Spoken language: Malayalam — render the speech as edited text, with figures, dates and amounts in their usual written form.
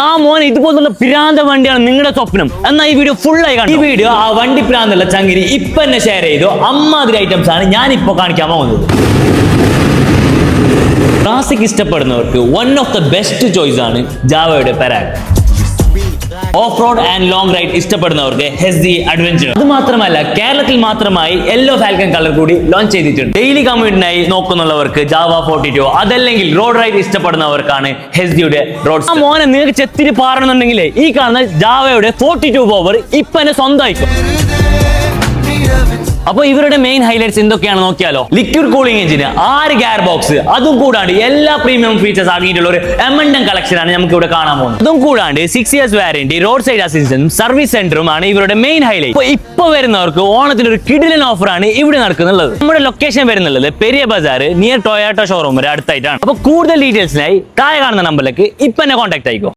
ആ മോൻ ഇതുപോലുള്ള പിരാന്ത വണ്ടിയാണ് നിങ്ങളുടെ സ്വപ്നം എന്നാൽ ഈ വീഡിയോ ഫുൾ ആയി കാണും. ഈ വീഡിയോ ആ വണ്ടി പിരാന്തുള്ള ചങ്കിരി ഇപ്പൊ തന്നെ ഷെയർ ചെയ്തു. അമ്മാതിരി ഐറ്റംസ് ആണ് ഞാൻ ഇപ്പൊ കാണിക്കാൻ പോകുന്നത്. ക്ലാസിക് ഇഷ്ടപ്പെടുന്നവർക്ക് one of the best choice ആണ് ജാവയുടെ Perak. Off road and long ride ഇഷ്ടപ്പെടുന്നവർക്ക് ഹെസ്ഡി അഡ്വഞ്ചർ. അത് മാത്രമല്ല കേരളത്തിൽ മാത്രമായി യെല്ലോ ഫാൽക്കൺ കളർ കൂടി ലോഞ്ച് ചെയ്തിട്ടുണ്ട്. ഡെയിലി കമ്മ്യൂട്ടിനായി നോക്കുന്നുള്ളവർക്ക് ജാവ 42, അതല്ലെങ്കിൽ റോഡ് റൈഡ് ഇഷ്ടപ്പെടുന്നവർക്കാണ് ഹെസ്ഡിയുടെ റോഡ്. ആ മോനെ നിങ്ങൾക്ക് ചെത്തിരി പാറണമെന്നുണ്ടെങ്കിൽ ഈ കാണുന്ന ജാവയുടെ 42 പവർ ഇപ്പൊ എന്നെ സ്വന്തമായിക്കും. അപ്പൊ ഇവരുടെ മെയിൻ ഹൈലൈറ്റ്സ് എന്തൊക്കെയാണ് നോക്കിയാലോ. ലിക്വിഡ് കൂളിംഗ് എഞ്ചിന്, 6 ഗിയർ ബോക്സ്, അതും കൂടാണ്ട് എല്ലാ പ്രീമിയം ഫീച്ചേഴ്സ് ആക്കിയിട്ടുള്ള ഒരു എമണ്ടൻ കളക്ഷൻ ആണ് നമുക്ക് ഇവിടെ കാണാൻ പോകുന്നത്. അതും കൂടാണ്ട് 6 years വാറന്റി, റോഡ് സൈഡ് അസിസ്റ്റൻസും സർവീസ് സെന്ററും ആണ് ഇവരുടെ മെയിൻ ഹൈലൈറ്റ്. ഇപ്പൊ വരുന്നവർക്ക് ഓണത്തിന് ഒരു കിടിലൻ ഓഫർ ആണ് ഇവിടെ നടക്കുന്നുള്ളത്. നമ്മുടെ ലൊക്കേഷൻ വരുന്നുള്ളത് Periya Bazaar near Toyota showroom വരെ അടുത്തായിട്ടാണ്. അപ്പൊ കൂടുതൽ ഡീറ്റെയിൽസിനായി താഴെ കാണുന്ന നമ്പറിലേക്ക് ഇപ്പൊ തന്നെ കോൺടാക്ട് ആയിക്കോ.